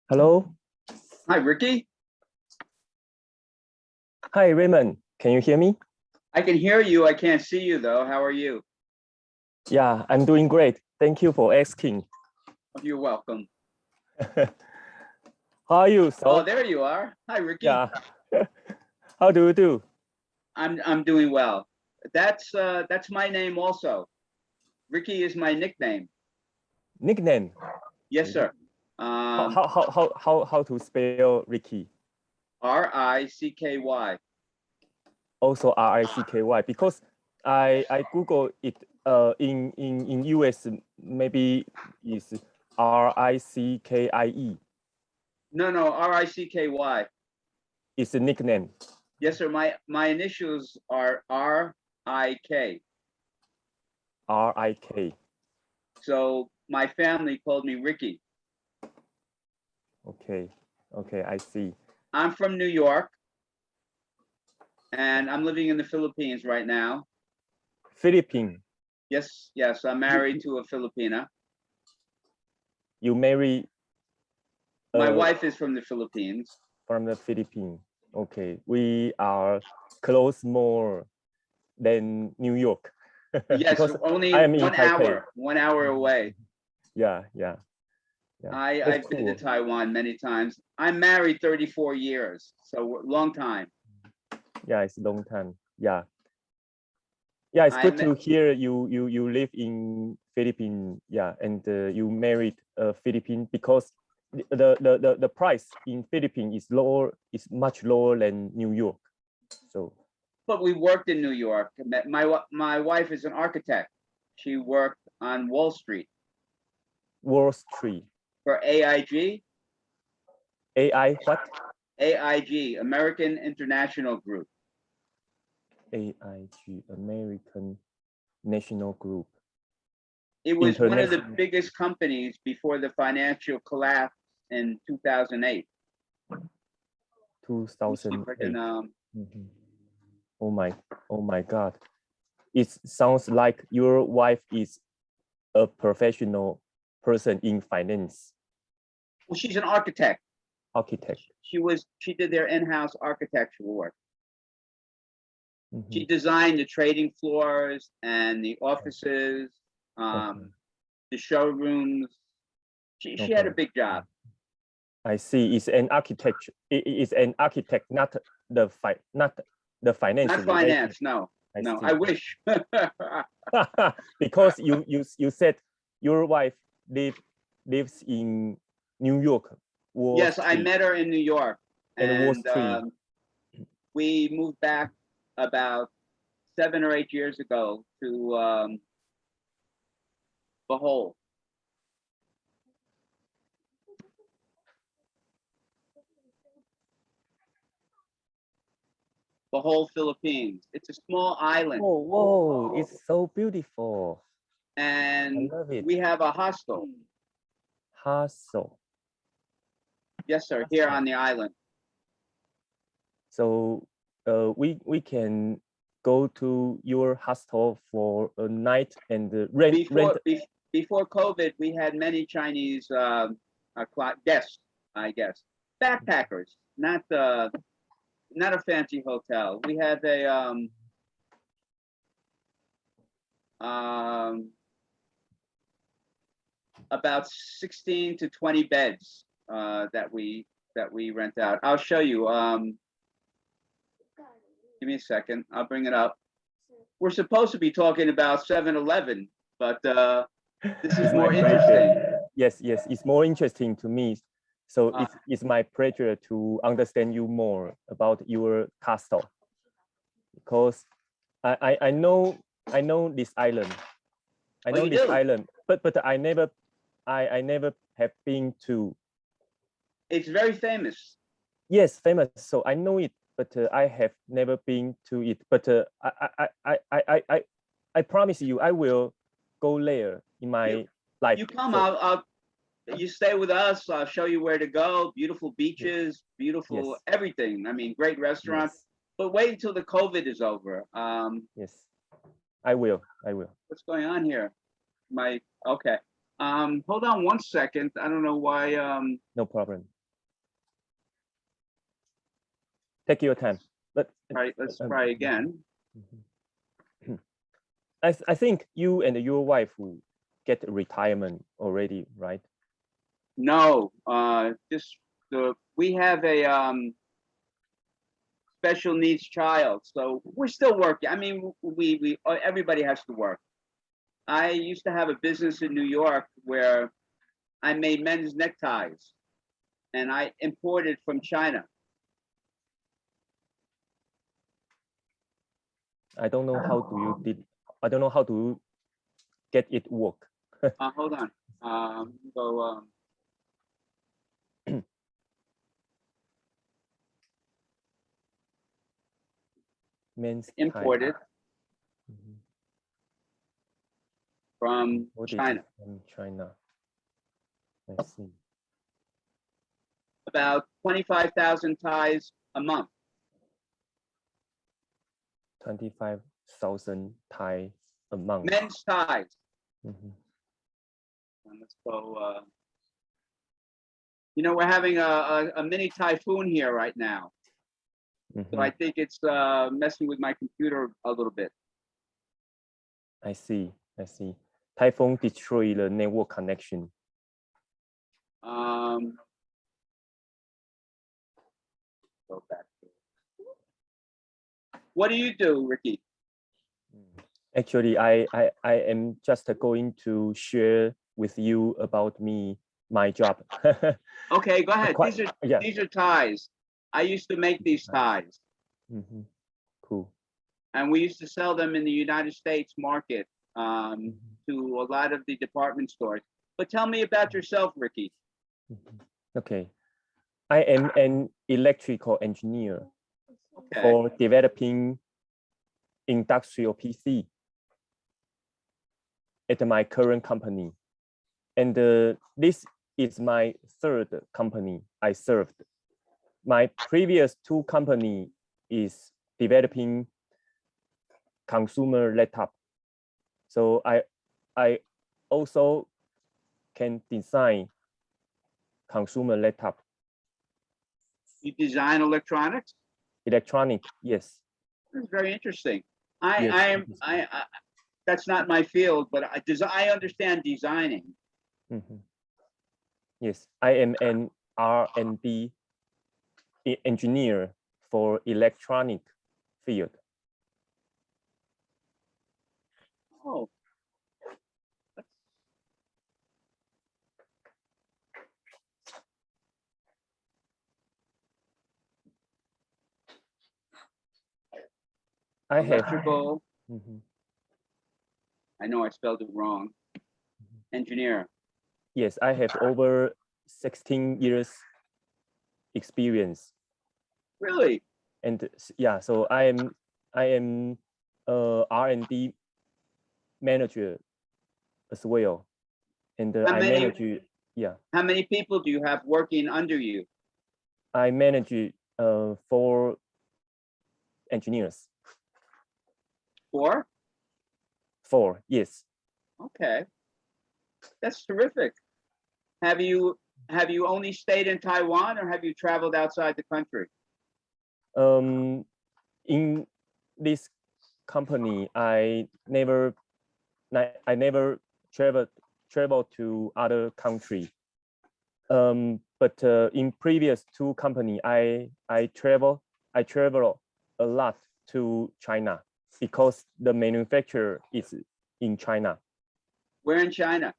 Hello. Hi, Ricky. Hi, Raymond. Can you hear me? I can hear you. I can't see you, though. How are you? Yeah, I'm doing great. Thank you for asking. You're welcome. How are you, Oh, so? there you are. Hi, Ricky. Yeah. How do you do? I'm doing well. That's my name also. Ricky is my nickname. Nickname? Yes, sir. How to spell Ricky? Ricky. Also Ricky, because I Google it in US maybe is Rickie. No, Ricky. It's a nickname. Yes, sir. My initials are RIK. RIK. So my family called me Ricky. Okay, I see. I'm from New York, and I'm living in the Philippines right now. Philippines. Yes, I'm married to a Filipina. You marry My wife is from the Philippines. From the Philippines. Okay, we are close more than New York. Yes, only I am in 1 hour, 1 hour away. Yeah. I've cool. been to Taiwan many times. I'm married 34 years, so long time. Yeah, it's a long time. Yeah, it's good to hear you live in Philippines. Yeah, and you married a Philippine because the price in Philippines is much lower than New York. So. But we worked in New York. My wife is an architect. She worked on Wall Street. Wall Street. For AIG. AI what? AIG, American International Group. AIG, American National Group. It was one of the biggest companies before the financial collapse in 2008. 2008. Oh my God. It sounds like your wife is a professional person in finance. Well, she's an architect. Architect. She did their in-house architectural work. She designed the trading floors and the offices, the showrooms. She had a big job. I see. It's an architect. It is an architect, not the financial. Not finance. No. I wish. Because you said your wife lives in New York. Yes, I met her in New York, and we moved back about 7 or 8 years ago to Bohol. Bohol, Philippines. It's a small island. Oh, whoa, it's so beautiful. And we have a hostel. Hostel. Yes, sir, here on the island. So we can go to your hostel for a night and rent. Before COVID, we had many Chinese guests, I guess. Backpackers, not a fancy hotel. We had about 16 to 20 beds that we rent out. I'll show you. Give me a second. I'll bring it up. We're supposed to be talking about 7-Eleven, but this is more interesting. Yes, it's more interesting to me. So it's my pleasure to understand you more about your castle, because I know this island. I know this island, but I never have been to. It's very famous. Yes, famous. So I know it, but I have never been to it. But I promise you, I will go there in my life. You come, you stay with us. I'll show you where to go. Beautiful beaches, beautiful everything. I mean, great restaurants. But wait until the COVID is over. Yes, I will. What's going on here? Okay. Hold on one second. I don't know why. No problem. Take your time. But All right, let's try again. I think you and your wife will get retirement already, right? No, we have a special needs child, so we're still working. I mean, everybody has to work. I used to have a business in New York where I made men's neckties, and I imported from China. I don't know how do you did. I don't know how to get it work. Hold on. Men's imported from China. From China. I see. About 25,000 ties a month. 25,000 Thai a month. Men's ties. And let's go. You know, we're having a mini typhoon here right now. So I think it's messing with my computer a little bit. I see. I see. Typhoon destroy the network connection. Go back. What do you do, Ricky? Actually, I am just going to share with you about my job. Okay, go ahead. These are ties. I used to make these ties. Cool. And we used to sell them in the United States market to a lot of the department stores. But tell me about yourself, Ricky. Okay. I am an electrical engineer Okay. for developing industrial PC at my current company. And this is my third company I served. My previous two company is developing consumer laptop. So I also can design consumer laptop. You design electronics? Electronic, yes. That's very interesting. Yes. That's not my field, but I understand designing. Yes, I am an R&D engineer for electronic field. Oh. I have electrical. I know I spelled it wrong. Engineer. Yes, I have over 16 years experience. Really? And yeah, so I am R&D manager as well. And I manage, yeah. How many people do you have working under you? I manage 4 engineers. 4? 4, yes. Okay, that's terrific. Have you only stayed in Taiwan, or have you traveled outside the country? In this company, I never traveled to other country. But in previous 2 company, I travel a lot to China because the manufacturer is in China. Where in China?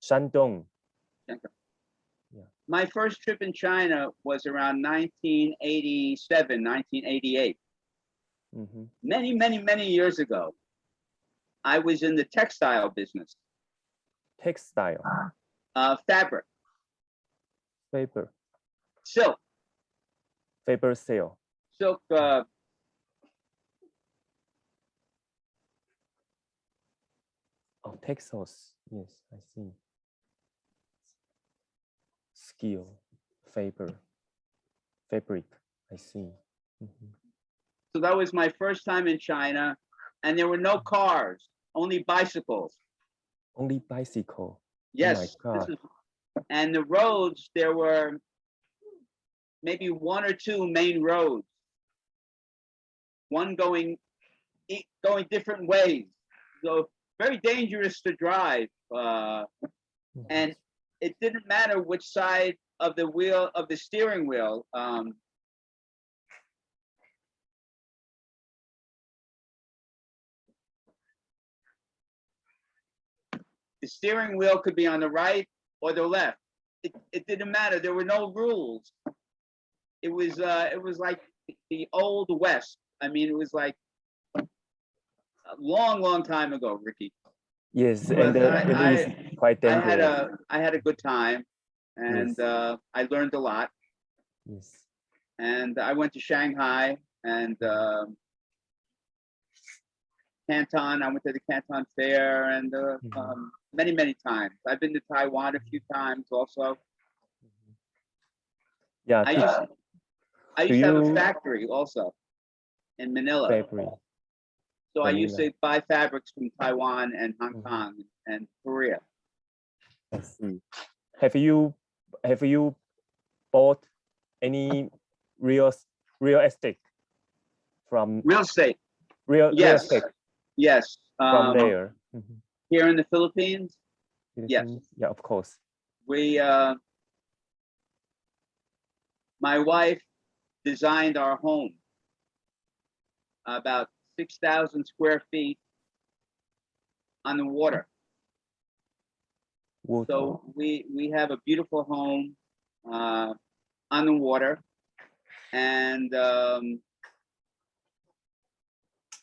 Shandong. Yeah. My first trip in China was around 1987, 1988. Many, many, many years ago. I was in the textile business. Textile. Fabric. Paper. Silk. Paper sale. Silk. Oh, textiles. Yes, I see. Skill, fabric. I see. So that was my first time in China, and there were no cars, only bicycles. Only bicycle. Yes. Oh my God. And the roads, there were maybe one or two main roads, one going different ways. So very dangerous to drive. And it didn't matter which side of the wheel of the steering wheel. The steering wheel could be on the right or the left. It didn't matter. There were no rules. It was like the old West. I mean, it was like a long time ago, Ricky. Yes, But and it is quite dangerous. I had a good time, and Yes. I learned a lot. Yes. And I went to Shanghai and Canton. I went to the Canton Fair and many times. I've been to Taiwan a few times also. Yeah. I used to have a factory also in Manila. Factory. So I used Manila. to buy fabrics from Taiwan and Hong Kong and Korea. I see. Have you bought any real estate from Real estate. real Yes. estate Yes. from there? Here in the Philippines. Yes. Yeah, of course. We my wife designed our home, about 6,000 square feet on the water. So we have a beautiful home on the water, and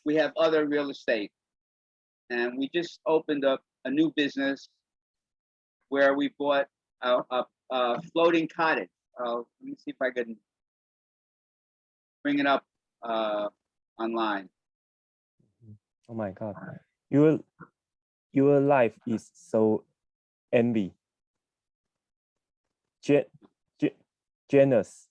we have other real estate. And we just opened up a new business where we bought a floating cottage. Let me see if I can bring it up online. Oh my God, your life is so envy, generous.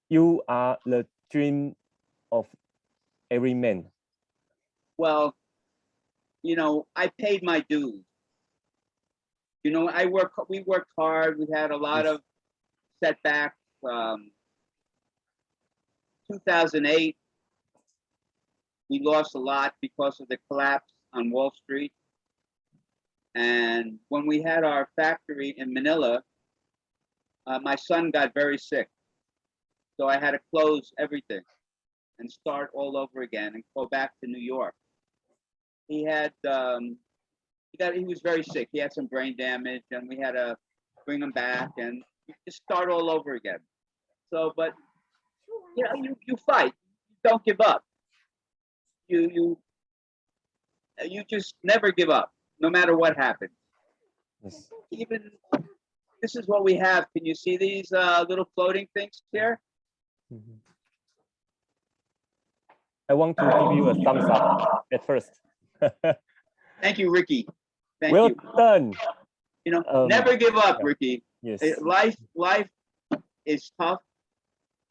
You are the dream of every man. Well, you know, I paid my dues. You know, we worked hard. We had a lot of setbacks. 2008, we lost a lot because of the collapse on Wall Street. And when we had our factory in Manila, my son got very sick. So I had to close everything and start all over again and go back to New York. He had, he was very sick. He had some brain damage and we had to bring him back and just start all over again. So, but you know, you fight, you don't give up. You just never give up, no matter what happens. Yes. Even this is what we have. Can you see these little floating things here? I want to give you a thumbs up at first. Thank you, Ricky. Thank well you. Done. You know, never give up, Ricky. Yes. Life is tough,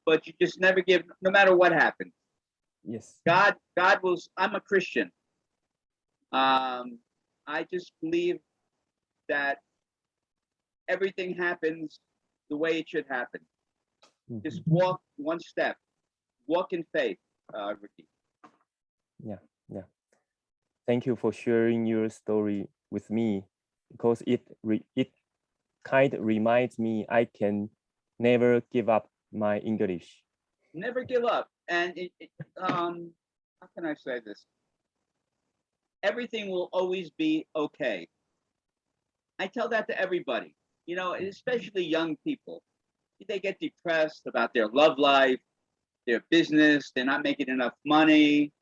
but you just never give, no matter what happens. Yes. God will. I'm a Christian. I just believe that everything happens the way it should happen. Just walk one step. Walk in faith, Ricky. Yeah. Thank you for sharing your story with me, because it kind of reminds me I can never give up my English. Never give up. And how can I say this? Everything will always be okay. I tell that to everybody, you know, especially young people. They get depressed about their love life, their business, they're not making enough money.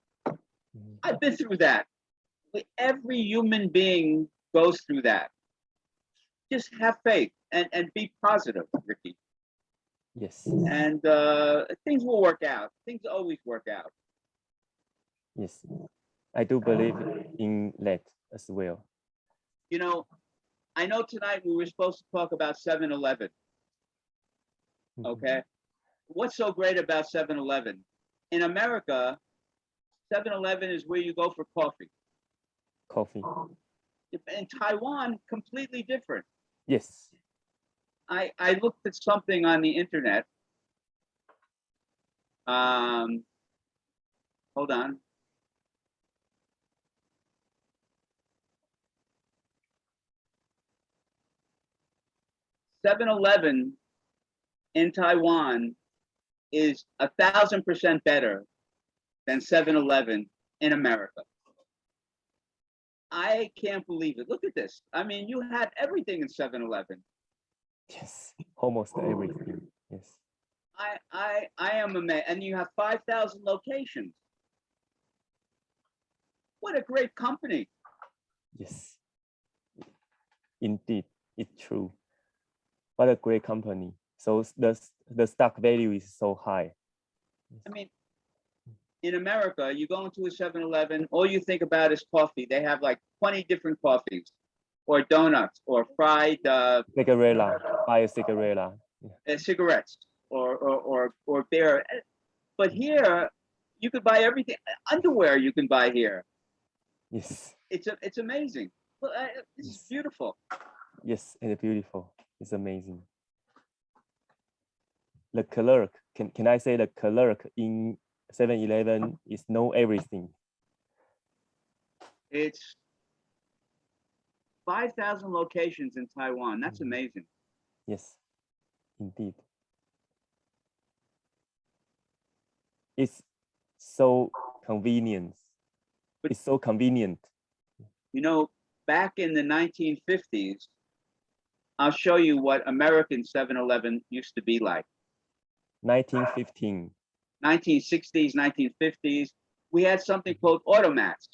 I've been through that. Every human being goes through that. Just have faith and be positive, Ricky. Yes. And things will work out. Things always work out. Yes, I do believe in that as well. You know, I know tonight we were supposed to talk about 7-Eleven. Okay. What's so great about 7-Eleven? In America, 7-Eleven is where you go for coffee. Coffee. In Taiwan, completely different. Yes. I looked at something on the internet. Hold on. "7-Eleven in Taiwan is 1,000% better than 7-Eleven in America." I can't believe it. Look at this. I mean, you have everything in 7-Eleven. Yes. Almost everything. Yes. I am amazed. And you have 5,000 locations. What a great company. Yes. Indeed, it's true. What a great company. So the stock value is so high. I mean, in America, you go into a 7-Eleven, all you think about is coffee. They have like 20 different coffees, or donuts, or fried Cigarella, buy a cigarella. cigarettes, or beer. But here, you could buy everything. Underwear you can buy here. Yes. It's amazing. Well, it's beautiful. Yes, and beautiful. It's amazing. The clerk, can I say the clerk in 7-Eleven is know everything? It's 5,000 locations in Taiwan. That's amazing. Yes, indeed. It's so convenient. It's so convenient. You know, back in the 1950s, I'll show you what American 7-Eleven used to be like. 1915. 1960s, 1950s, we had something called automats.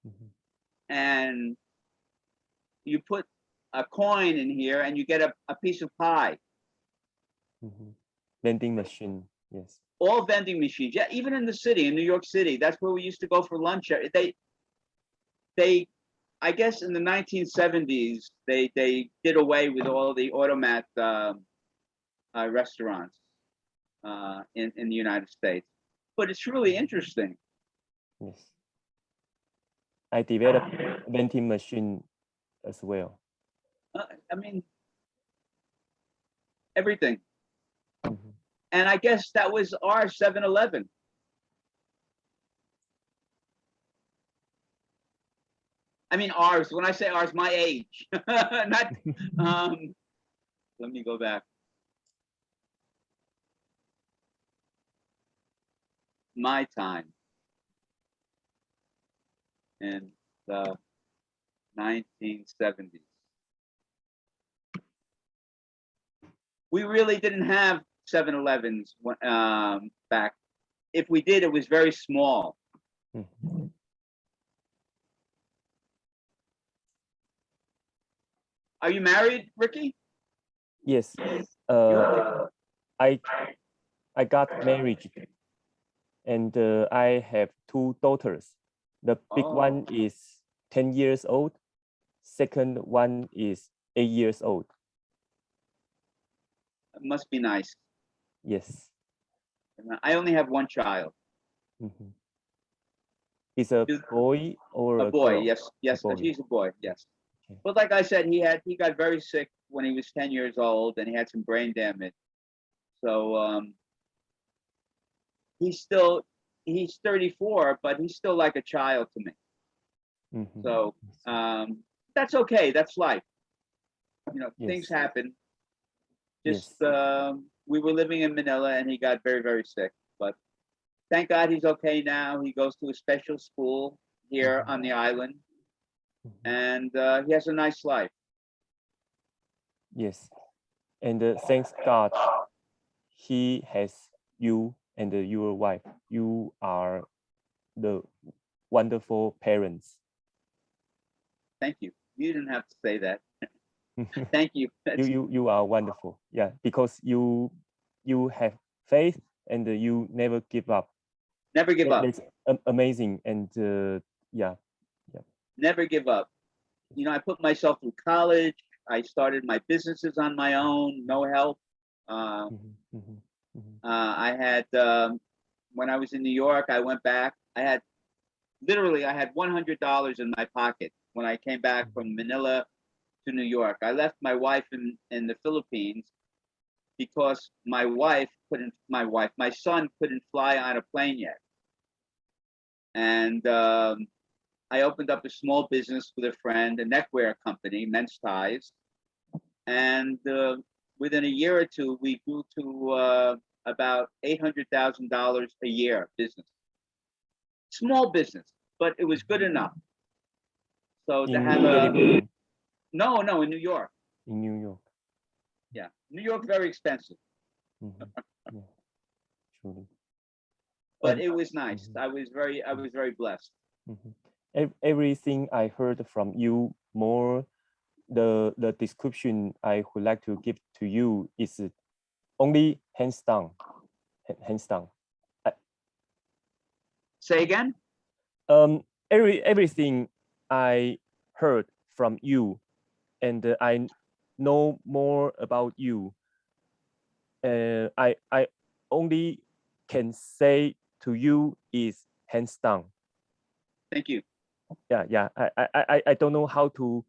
Mhm. And you put a coin in here and you get a piece of pie. Mhm. Vending machine, yes. All vending machines. Yeah, even in the city, in New York City, that's where we used to go for lunch. They I guess in the 1970s, they did away with all the automat restaurants in the United States. But it's really interesting. Yes. I developed vending machine as well. I mean, everything. Mhm. And I guess that was our 7-Eleven. I mean, ours. When I say ours, my age. Not. Let me go back. My time in the 1970s. We really didn't have 7-Elevens back. If we did, it was very small. Mhm. Are you married, Ricky? Yes. I got married, and I have two daughters. The big one is 10 years old. Second one is 8 years old. It must be nice. Yes. I only have one child. Mhm. Is a boy or A boy, girl? yes, boy. he's a boy, yes. Okay. But like I said, he got very sick when he was 10 years old, and he had some brain damage. So he's 34, but he's still like a child to me. Mhm. So that's okay. That's life. You know, Yes. things happen. Yes. Just we were living in Manila, and he got very, very sick. But thank God he's okay now. He goes to a special school here on the island, and he has a nice life. Yes. And thanks God, he has you and your wife. You are the wonderful parents. Thank you. You didn't have to say that. Thank you. You are wonderful. Yeah, because you have faith and you never give up. Never give up. That's amazing. And yeah. Never give up. You know, I put myself through college. I started my businesses on my own, no help. I had when I was in New York, I went back. I had literally, I had $100 in my pocket when I came back from Manila to New York. I left my wife in the Philippines because my son couldn't fly on a plane yet. And I opened up a small business with a friend, a neckwear company, Men's Ties. And within a year or two, we grew to about $800,000 a year business. Small business, but it was good enough. So to have no, in New York. In New York. Yeah, New York very expensive. Yeah, truly. But it was nice. I was very blessed. Everything I heard from you, more the description I would like to give to you is only hands down. Hands down. Say again? Everything I heard from you, and I know more about you. I only can say to you is hands down. Thank you. Yeah. I don't know how to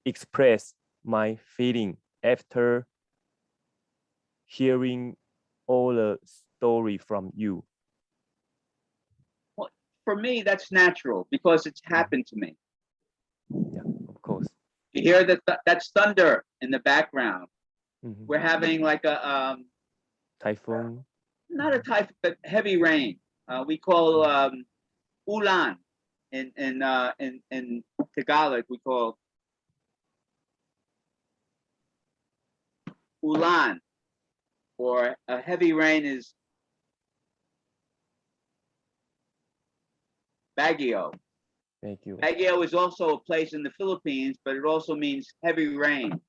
express my feeling after hearing all the story from you. Well, for me, that's natural because it's happened to me. Yeah, of course. You hear that's thunder in the background. We're having like a typhoon. Not a typhoon, but heavy rain. We call ulan in Tagalog. We call ulan, or a heavy rain is Baguio. Baguio is also a place in the Philippines, but it also means heavy rain.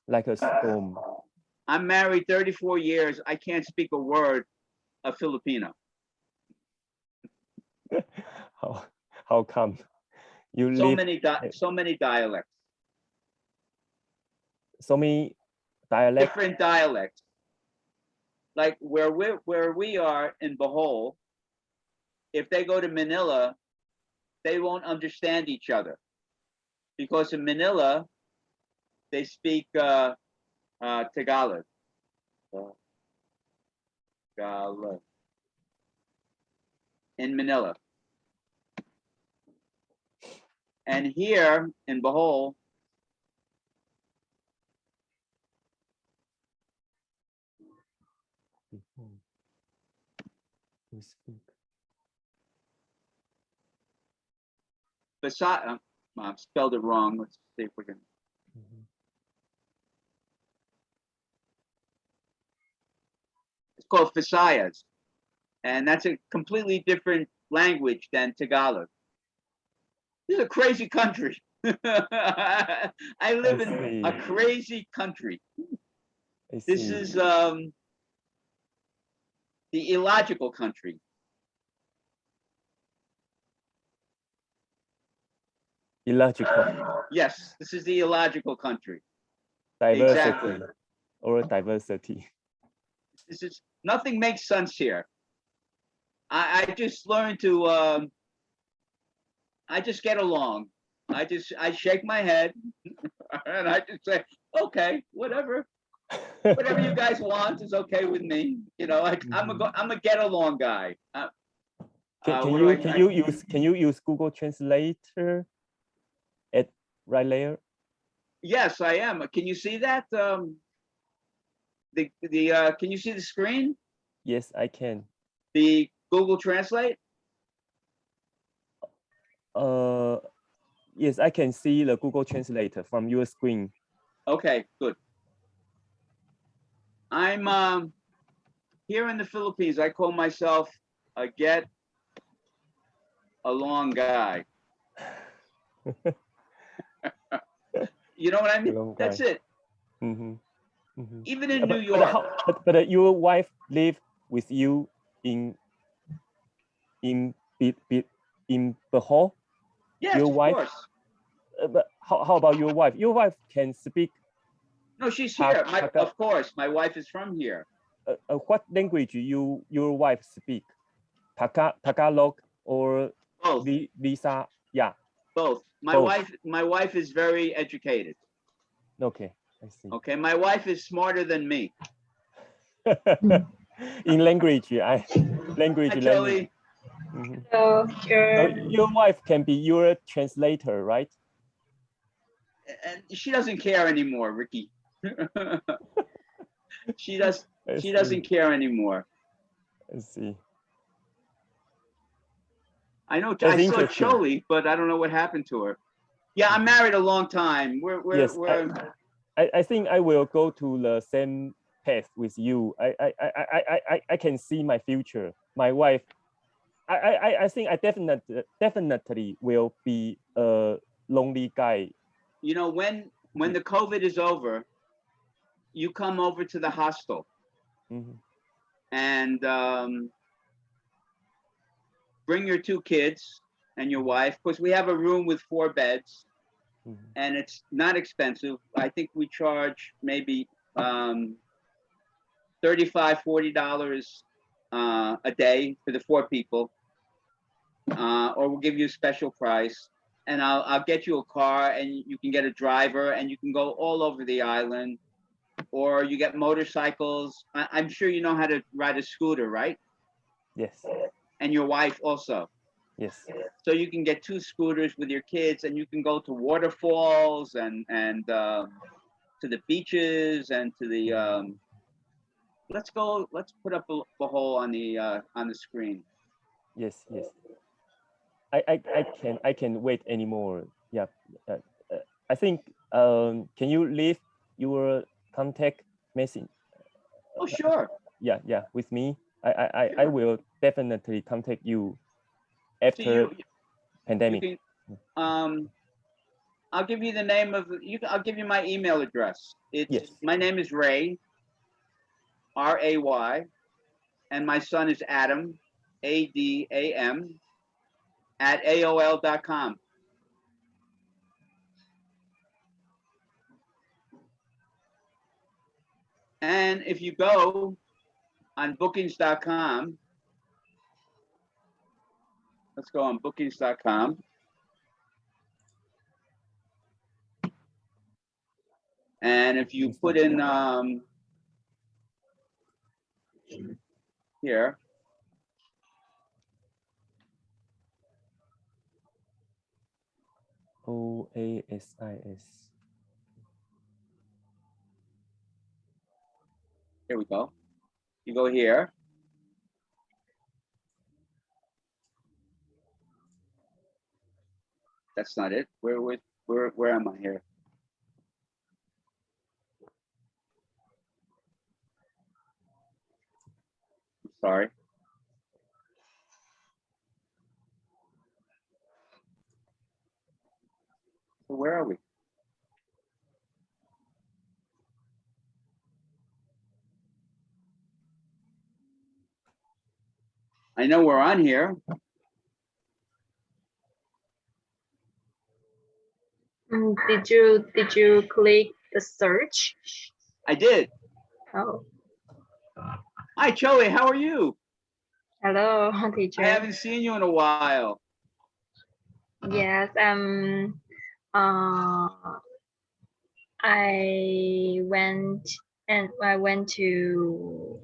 Like a storm. I'm married 34 years. I can't speak a word of Filipino. How come? So many dialects. So many dialects. Different dialects. Like where we are in Bohol, if they go to Manila, they won't understand each other, because in Manila they speak Tagalog. Tagalog. In Manila. And here in Bohol, we speak. Besides, I spelled it wrong. Let's see if we can. It's called Visayas, and that's a completely different language than Tagalog. This is a crazy country. I live in a crazy country. This is the illogical country. Illogical. Yes, this is the illogical country. Diversity. Exactly. Or diversity. This is nothing makes sense here. I just learned to I just get along. I shake my head and I just say, okay, whatever you guys want is okay with me. You know, I'm a get along guy. Can you use Google Translator at right there? Yes, I am. Can you see that? Can you see the screen? Yes, I can. The Google Translate? Yes, I can see the Google Translator from your screen. Okay, good. I'm here in the Philippines. I call myself a get along guy. You know what I mean? That's it. Even in New York. But your wife live with you in Bohol? Yes, your of wife? Course. But how about your wife? Your wife can speak. No, she's here. Of course, my wife is from here. What language your wife speak? Tagalog or Both, Visa? Yeah. both. Both. My wife is very educated. Okay, I see. Okay, my wife is smarter than me. In language, language. Hi, Joey. Mhm. So So your your wife can be your translator, right? And she doesn't care anymore, Ricky. She I doesn't see. care anymore. I see. I know That's I saw interesting. Choli, but I don't know what happened to her. Yeah, I'm married a long time. Yes, We're I think I will go to the same path with you. I can see my future. My wife, I think I definitely will be a lonely guy. you know, when the COVID is over, you come over to the hostel Mhm, and bring your 2 kids and your wife, because we have a room with 4 beds mhm, and it's not expensive. I think we charge maybe $35, $40 a day for the 4 people, or we'll give you a special price. And I'll get you a car, and you can get a driver, and you can go all over the island, or you get motorcycles. I'm sure you know how to ride a scooter, right? yes, And your wife also. yes. So you can get 2 scooters with your kids, and you can go to waterfalls and to the beaches and to the. Let's go. Let's put up a hole on the screen. Yes, yes. I can wait anymore. Yeah. Uh, I think can you leave your contact message? Oh, sure. Yeah, with me. I will definitely contact you So after you pandemic. can I'll give you the name of I'll give you my email address. It's Yes. My name is Ray, Ray, and my son is Adam, Adam, at AOL.com. And if you go on bookings.com, let's go on bookings.com. And if you put in here, OASIS. here we go. You go here. That's not it. Where am I here? I'm sorry. So where are we? I know we're on here. did you click the search? I did. Oh, Hi, Joey. How are you? hello, I teacher. haven't seen you in a while. Yes, I went I went to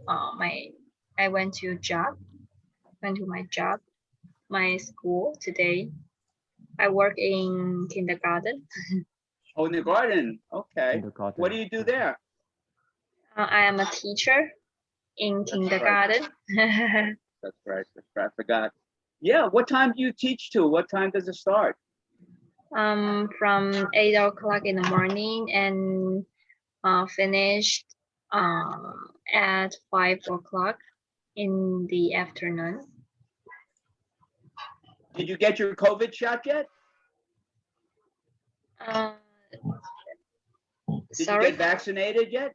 my job, my school today. I work in kindergarten. Oh, in the garden. Okay. Kindergarten. What do you do there? I am a teacher in That's kindergarten. That's right. I forgot. Yeah. What time do you teach to? What time does it start? From 8 o'clock in the morning and finished at 5 o'clock in the afternoon. Did you get your COVID shot yet? Did Sorry, you get vaccinated yet?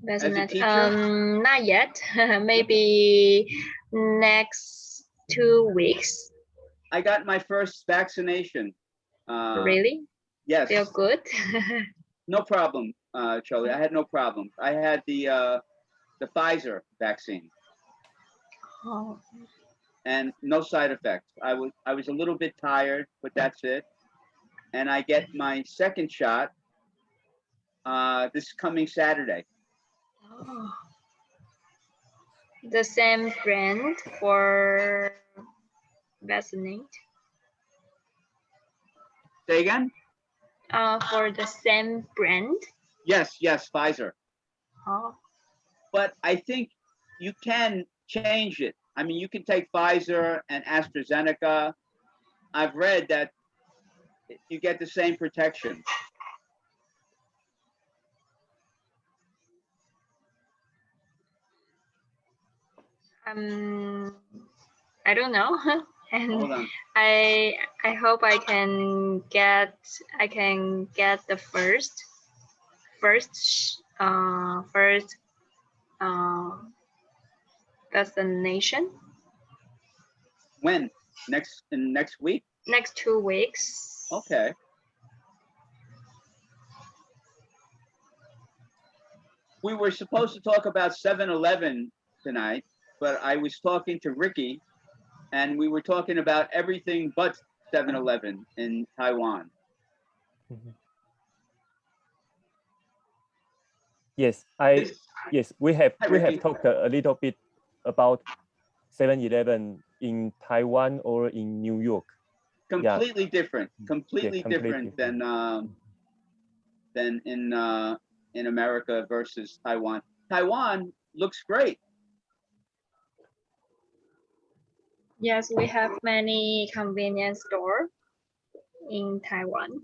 as a teacher? not yet. Maybe next 2 weeks. I got my first vaccination. Really? Yes. Feel good? No problem, Charlie. I had no problem. I had the Pfizer vaccine. Oh, and no side effects. I was a little bit tired, but that's it. And I get my second shot this coming Saturday. oh. The same brand for vaccinate. Say again? For the same brand. Yes, yes, Pfizer. Oh, But I think you can change it. I mean, you can take Pfizer and AstraZeneca. I've read that you get the same protection. I don't know. And Hold on. I hope I can get the first vaccination When? Next week? next 2 weeks. Okay. We were supposed to talk about 7-Eleven tonight, but I was talking to Ricky and we were talking about everything but 7-Eleven in Taiwan. Mhm. Yes, we have Hi, Ricky. talked a little bit about 7-Eleven in Taiwan or in New York. Completely different. Yeah, Completely different than in America versus Taiwan. Taiwan looks great. Yes, we have many convenience store in Taiwan.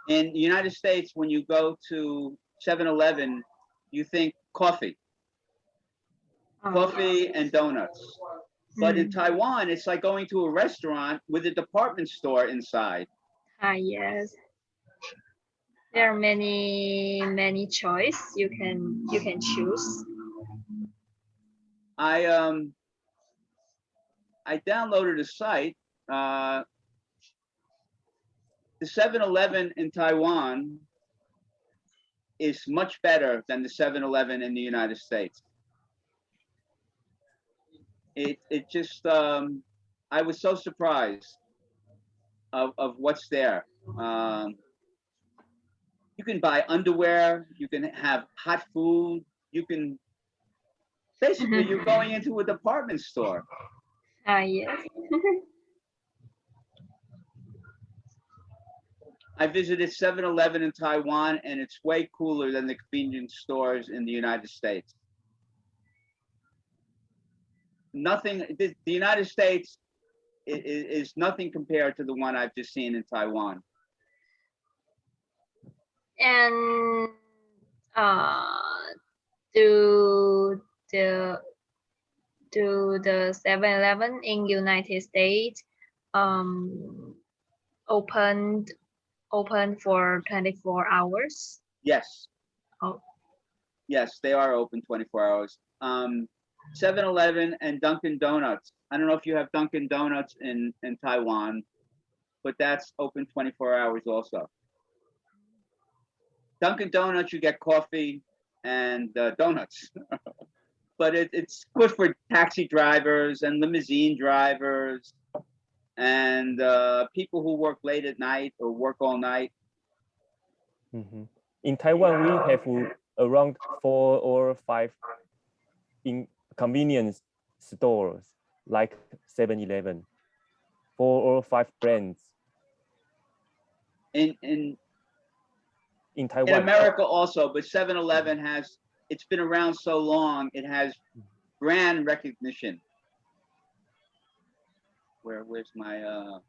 In the United States, when you go to 7-Eleven, you think coffee and donuts. But in Taiwan, it's like going to a restaurant with a department store inside. Yes. There are many choice you can choose. I downloaded a site. The 7-Eleven in Taiwan is much better than the 7-Eleven in the United States. It just I was so surprised of what's there. You can buy underwear, you can have hot food, you can basically you're going into a department store. Yes. I visited 7-Eleven in Taiwan and it's way cooler than the convenience stores in the United States. Nothing, the United States is nothing compared to the one I've just seen in Taiwan. And do the 7-Eleven in United States open for 24 hours? Yes. Oh. Yes, they are open 24 hours. 7-Eleven and Dunkin' Donuts. I don't know if you have Dunkin' Donuts in Taiwan, but that's open 24 hours also. Dunkin' Donuts, you get coffee and donuts. But it's good for taxi drivers and limousine drivers and people who work late at night or work all night. Mm-hmm. In Taiwan, we have around 4 or 5 in convenience stores like 7-Eleven, 4 or 5 brands. In Taiwan. In America also, but 7-Eleven it's been around so long, it has brand recognition. Where's my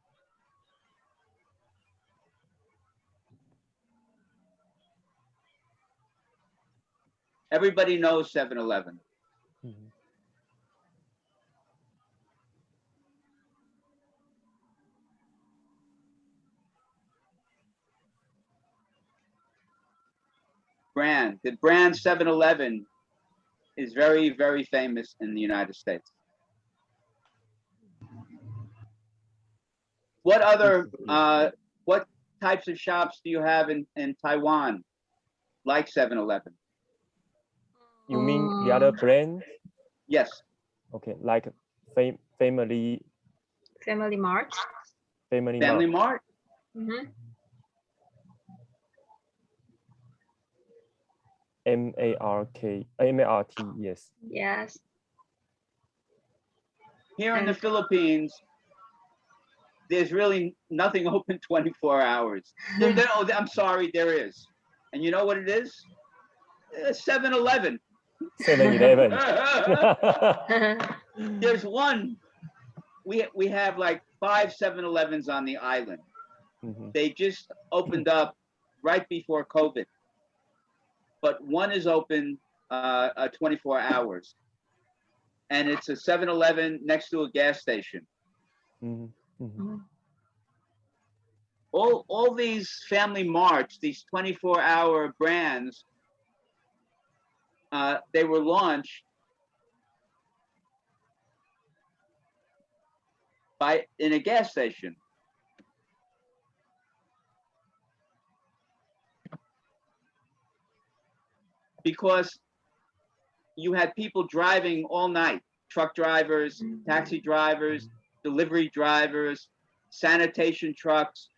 everybody knows 7-Eleven. Mm-hmm. The brand 7-Eleven is very, very famous in the United States. What other what types of shops do you have in Taiwan like 7-Eleven? You mean the other brand? Yes. Okay, like family Mart. family Family mart. Mart. Mhm. MART, yes. Yes. Here in the And Philippines, there's really nothing open 24 hours. Oh, I'm sorry, there is. And you know what it is? 7-Eleven. 7-Eleven. There's one. We have like 5 7-Elevens on the island. Mhm. They just opened up right before COVID, but one is open 24 hours, and it's a 7-Eleven next to a gas station. Mhm. Mhm. Mhm. All these family marts, these 24-hour brands, they were launched in a gas station. Because you had people driving all night, truck drivers, taxi drivers, delivery drivers, sanitation trucks.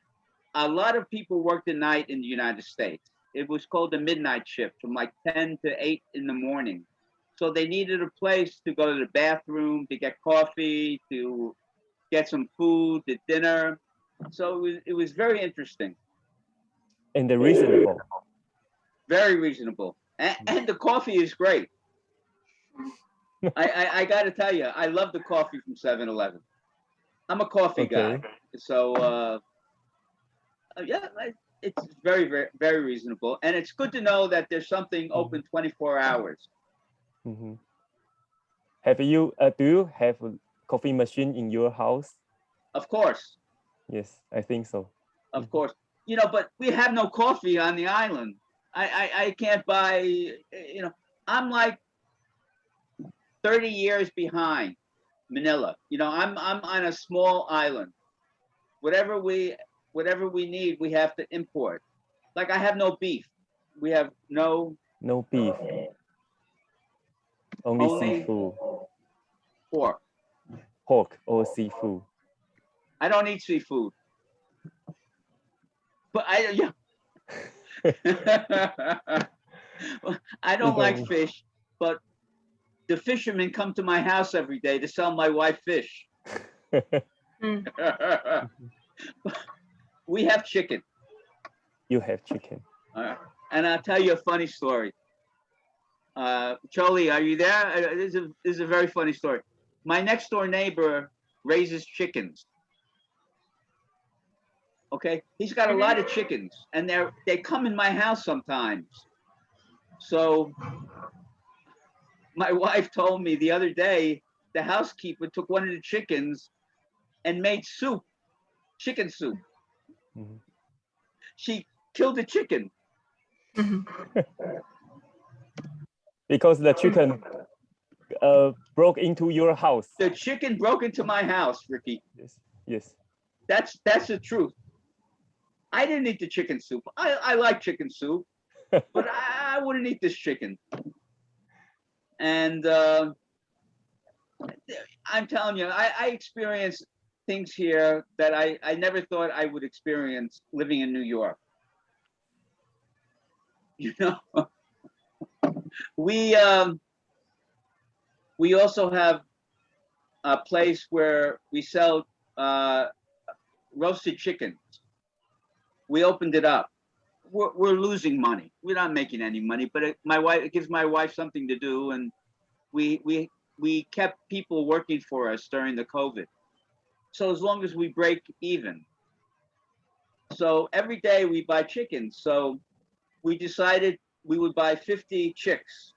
A lot of people worked at night in the United States. It was called the midnight shift from like 10 to 8 in the morning. So they needed a place to go to the bathroom, to get coffee, to get some food, to dinner. So it was very interesting, And the reasonable. very reasonable. And the coffee is great. I got to tell you, I love the coffee from 7-Eleven. I'm a coffee guy. Okay. So, yeah, it's very, very, very reasonable. And it's good to know that there's something open 24 hours. Mhm. Do you have a coffee machine in your house? Of course, Yes, I think so. of course. You know, but we have no coffee on the island. I can't buy, you know, I'm like 30 years behind Manila. You know, I'm on a small island. Whatever we need, we have to import. Like I have no beef. We have no No beef, only only seafood, pork. pork or seafood. I don't eat seafood, but yeah. I don't like fish, but the fishermen come to my house every day to sell my wife fish. Mm. We have chicken. You have chicken. And I'll tell you a funny story. Charlie, are you there? This is a very funny story. My next door neighbor raises chickens. Okay, he's got a lot of chickens, and they come in my house sometimes. So my wife told me the other day the housekeeper took one of the chickens and made soup, chicken soup. Mhm. She killed the chicken. Because the chicken broke into your house. The chicken broke into my house, Ricky. Yes, yes. That's the truth. I didn't eat the chicken soup. I like chicken soup, but I wouldn't eat this chicken. And I'm telling you, I experienced things here that I never thought I would experience living in New York. You know, we also have a place where we sell roasted chickens. We opened it up. We're losing money. We're not making any money, but it gives my wife something to do, and we kept people working for us during the COVID. So as long as we break even. So every day we buy chickens. So we decided we would buy 50 chicks.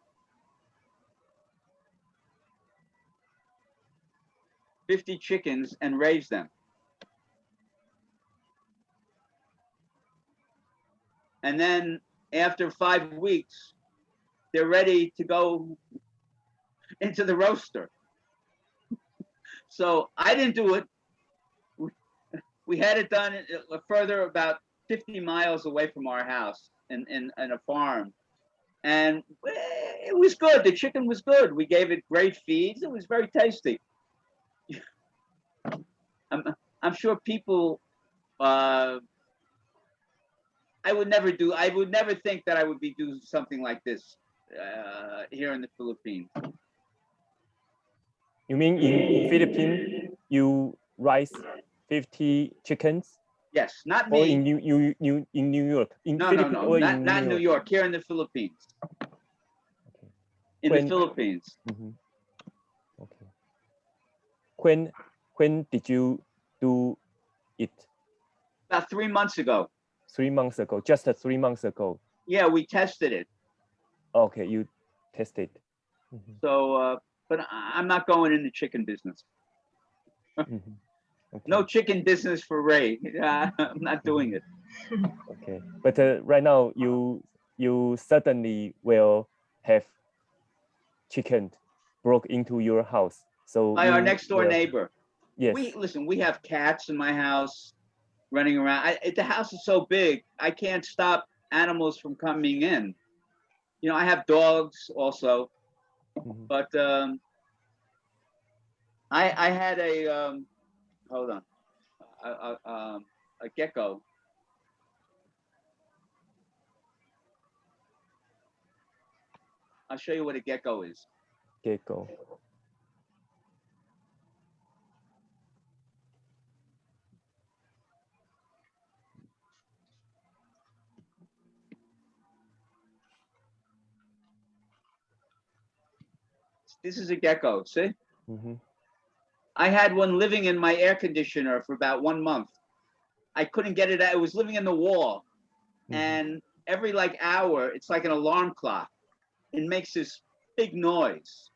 50 chickens and raise them. And then after 5 weeks, they're ready to go into the roaster. So I didn't do it. We had it done further about 50 miles away from our house in a farm. and it was good. The chicken was good. We gave it great feeds. It was very tasty. I'm sure people. I would never think that I would be doing something like this here in the Philippines. You mean in Philippines you raise 50 chickens? Yes, not Or me. in New York? In No, Philippines or not in not New York. Here in the Philippines. In the When- Philippines. Mhm. Okay. When did you do it? About 3 months ago. 3 months ago, just 3 months ago. Yeah, we tested it. Okay, you tested. Mhm, So, but I'm not going in the chicken business. mhm. Okay, No chicken business for Ray. I'm not doing it. okay. But right now you certainly will have chicken broke into your house. So By our you next door will- neighbor. Yes. We have cats in my house running around. The house is so big, I can't stop animals from coming in. You know, I have dogs also, Mhm. but I had a hold on, a gecko. I'll show you what a gecko is. Gecko. This is a gecko. See, Mhm. I had one living in my air conditioner for about 1 month. I couldn't get it out. It was living in the wall, Mhm. and every like hour, it's like an alarm clock. It makes this big noise.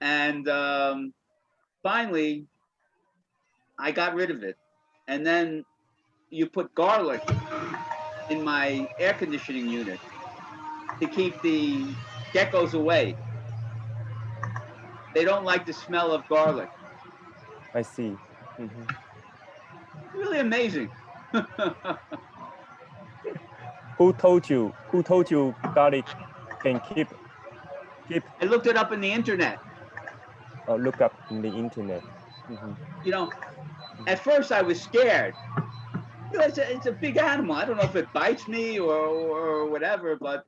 And finally, I got rid of it. And then you put garlic in my air conditioning unit to keep the geckos away. They don't like the smell of garlic. I see. Mhm. Really amazing. Who told you? Who told you garlic can keep? I looked it up in the internet. Look up in the internet. Mhm. You know, at first I was scared. You know, it's a big animal. I don't know if it bites me or whatever, but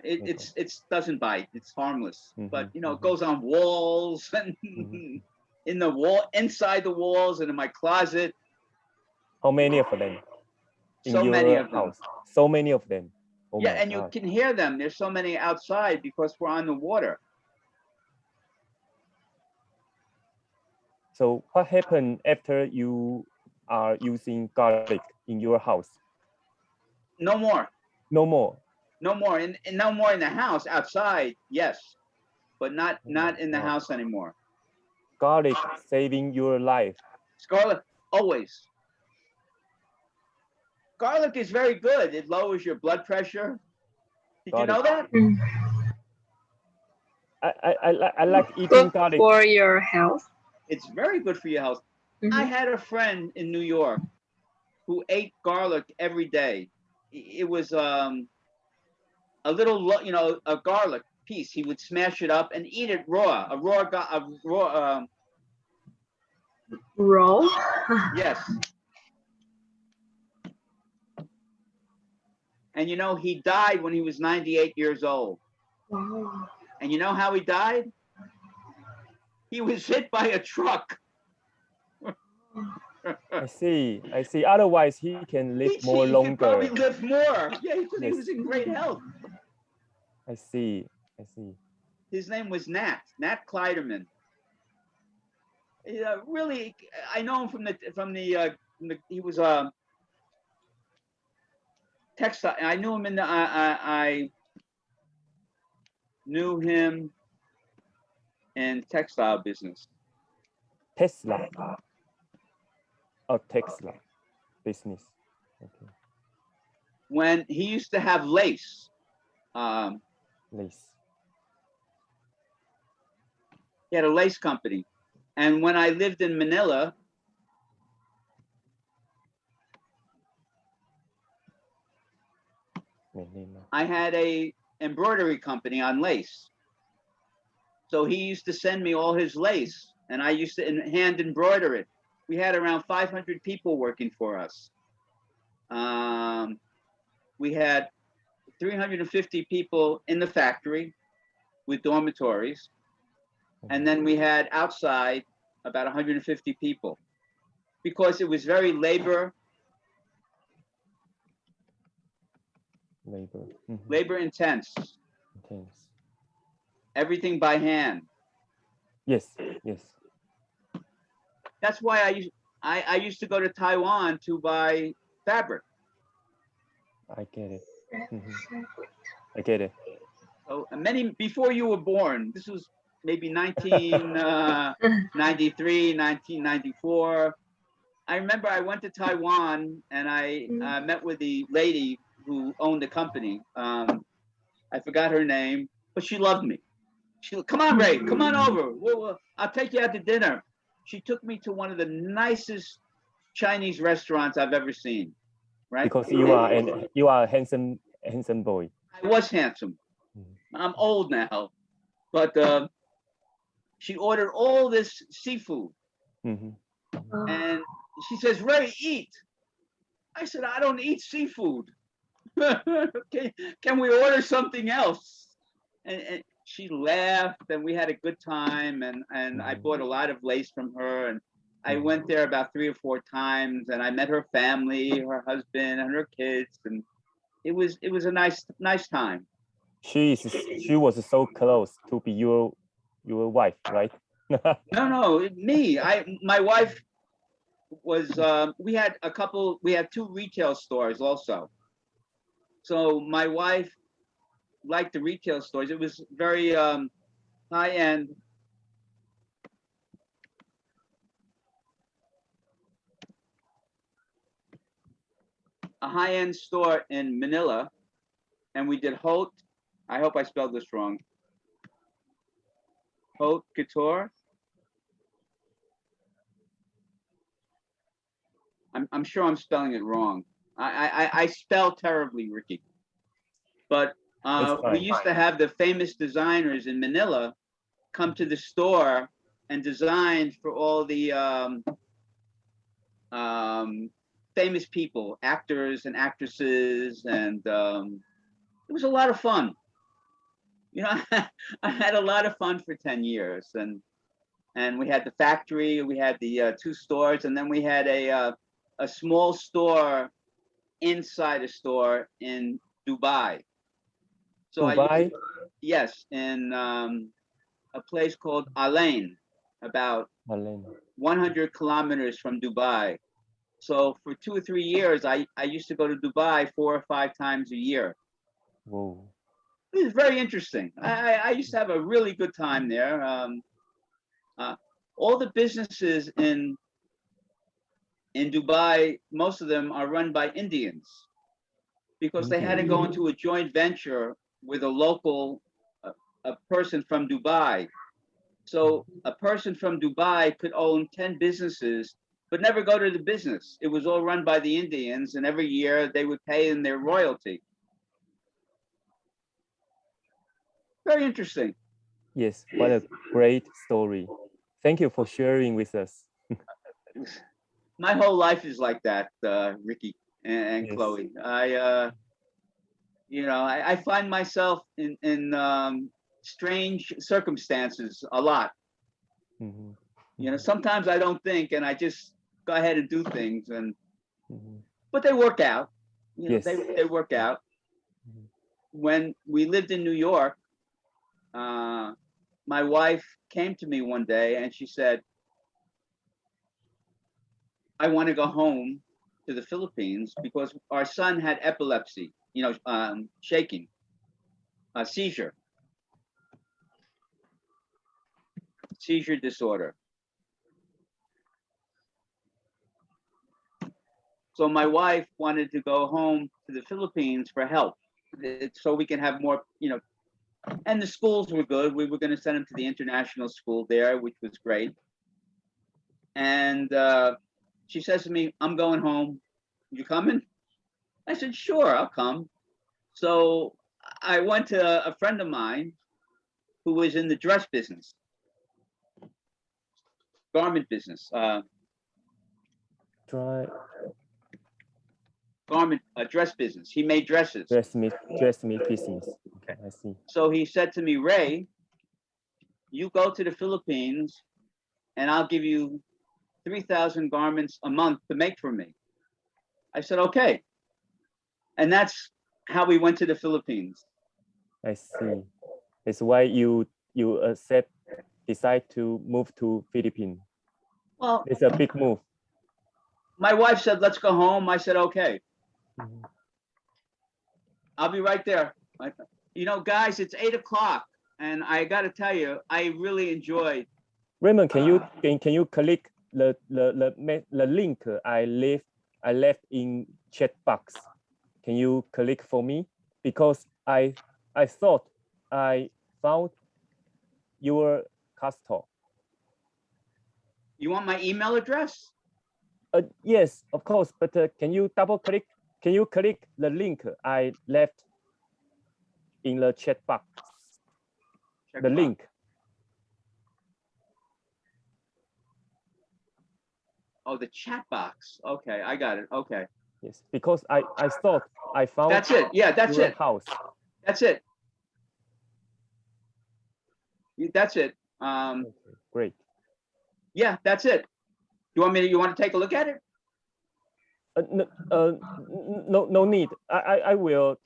it doesn't bite. It's harmless. But you know, it goes on walls and Mhm. in the wall, inside the walls, and in my closet. How many of them in So your many of them. house? So many of them. Oh Yeah, my and you God. can hear them. There's so many outside because we're on the water. So what happened after you are using garlic in your house? No more. No more. No more. And no more in the house. Outside, yes, but not Oh my in the God. house anymore. Garlic saving your life. Scarlet, always. Garlic is very good. It lowers your blood pressure. Did you know that? Mm. I like eating Good garlic. for your health. It's very good for your health. I Mhm. had a friend in New York who ate garlic every day. It was a little, you know, a garlic piece. He would smash it up and eat it raw. A raw. Roll. Yes. And you know, he died when he was 98 years old. Wow. And you know how he died? He was hit by a truck. I see. I see. Otherwise, he can live more He could longer. probably live more. Yeah, because he Yes. was in great health. I see. I see. His name was Nat Kleiderman. Really, I know him from the he was textile. I knew him in the I knew him in textile business. Tesla. Oh, Tesla business. Okay. When he used to have lace. Lace. He had a lace company. And when I lived in Manila, I had a embroidery company on lace. So he used to send me all his lace and I used to hand embroider it. We had around 500 people working for us. We had 350 people in the factory with dormitories. And then we had outside about 150 people because it was very labor intense. Everything by hand. Yes, yes. That's why I used to go to Taiwan to buy fabric. I get it. I get it. So before you were born, this was maybe 1993, 1994. I remember I went to Taiwan and I met with the lady who owned the company. I forgot her name, but she loved me. She come on, Ray, come on over. I'll take you out to dinner. She took me to one of the nicest Chinese restaurants I've ever seen. Right? Because you are a handsome boy. I was handsome. I'm old now, but she ordered all this seafood, and she says, "Ray, eat." I said, "I don't eat seafood. Can we order something else?" And she laughed, and we had a good time, and I bought a lot of lace from her, and I went there about 3 or 4 times, and I met her family, her husband, and her kids, and it was a nice time. She was so close to be your wife, right? No, me. My wife was. We had 2 retail stores also. So my wife liked the retail stores. It was very high end. A high end store in Manila, and we did Haute. I hope I spelled this wrong. Haute Couture. I'm sure I'm spelling it wrong. I spell terribly, Ricky. But we used to have the famous designers in Manila come to the store and design for all the famous people, actors and actresses, and it was a lot of fun. You know, I had a lot of fun for 10 years, and we had the factory, we had the 2 stores, and then we had a small store inside a store in Dubai. So Dubai? Yes, in a place called Alain, about 100 kilometers from Dubai. So for 2 or 3 years, I used to go to Dubai 4 or 5 times a year. Whoa. It was very interesting. I used to have a really good time there. All the businesses in Dubai, most of them are run by Indians because they had to go into a joint venture with a local, a person from Dubai. So a person from Dubai could own 10 businesses, but never go to the business. It was all run by the Indians, and every year they would pay in their royalty. Very interesting. Yes, what a great story. Thank you for sharing with us. My whole life is like that, Ricky and yes. Chloe. I find myself in strange circumstances a lot. Sometimes I don't think, and I just go ahead and do things, and but they work out. Yes. They work out. When we lived in New York, my wife came to me one day and she said, "I want to go home to the Philippines because our son had epilepsy, shaking, seizure disorder." So my wife wanted to go home to the Philippines for help, so we can have more, and the schools were good. We were going to send him to the international school there, which was great. And she says to me, "I'm going home. You coming?" I said, "Sure, I'll come." So I went to a friend of mine who was in the dress business, garment business, Try dress business. He made dresses. dress meat business. Okay, I see. So he said to me, Ray, you go to the Philippines and I'll give you 3,000 garments a month to make for me. I said, okay. And that's how we went to the Philippines. I see. It's why you decide to move to Philippines. Well, It's a big move. my wife said, let's go home. I said, okay, Mhm. I'll be right there. You know, guys, it's 8 o'clock. And I got to tell you, I really enjoyed. Raymond, can you click the link I left in chat box? Can you click for me? Because I thought I found your castle. You want my email address? Yes, of course. But can you double click? Can you click the link I left in the chat box? Check The box. link. Oh, the chat box. Okay, I got it. Okay. Yes, because I thought I found That's it. Yeah, that's your it. house. That's it. That's it. Okay, great. Yeah, that's it. You want to take a look at it? No need. I will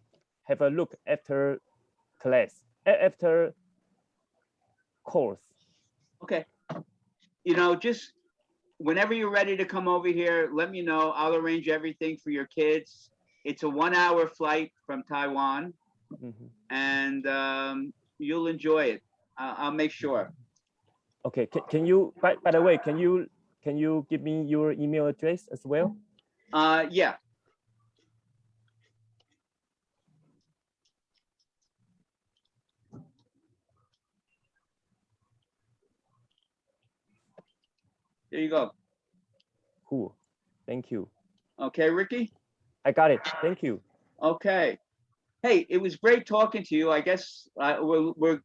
have a look after class, after course. Okay. You know, just whenever you're ready to come over here, let me know. I'll arrange everything for your kids. It's a 1-hour flight from Taiwan, Mhm. and you'll enjoy it. I'll make sure. Okay. Can you? By the way, can you give me your email address as well? Yeah. There you go. Cool. Thank you. Okay, Ricky? I got it. Thank you. Okay. Hey, it was great talking to you. I guess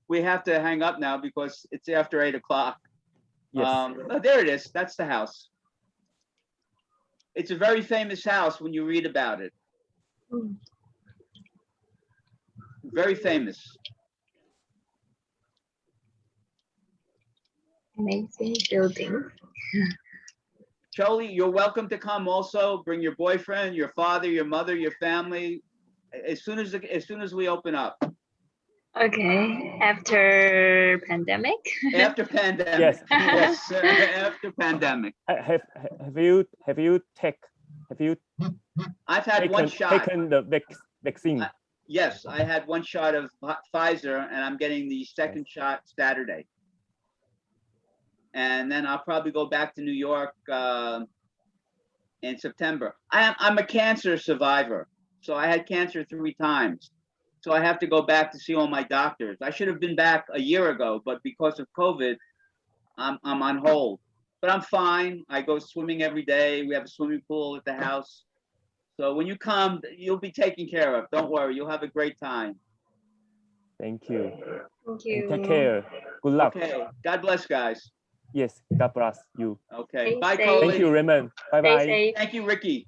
we have to hang up now because it's after 8 o'clock. Yes. Oh, there it is. That's the house. It's a very famous house when you read about it. Mm. Very famous. Amazing building. Choli, you're welcome to come also. Bring your boyfriend, your father, your mother, your family. As soon as we open up. Okay, after pandemic. After pandemic. Yes. Yes. After pandemic. Have you I've had one shot. taken the vaccine? Yes, I had one shot of Pfizer, and I'm getting the second shot Saturday. And then I'll probably go back to New York in September. I'm a cancer survivor, so I had cancer 3 times. So I have to go back to see all my doctors. I should have been back a year ago, but because of COVID, I'm on hold. But I'm fine. I go swimming every day. We have a swimming pool at the house. So when you come, you'll be taken care of. Don't worry. You'll have a great time. Thank you. Thank And you. take care. Good luck. Okay. God bless, guys. Yes. God bless you. Okay. Stay Bye, safe. Coley. Thank you, Raymond. Bye Stay bye. safe. Thank you, Ricky.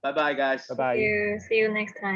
Bye-bye, guys. Bye Thank bye. you. See you next time.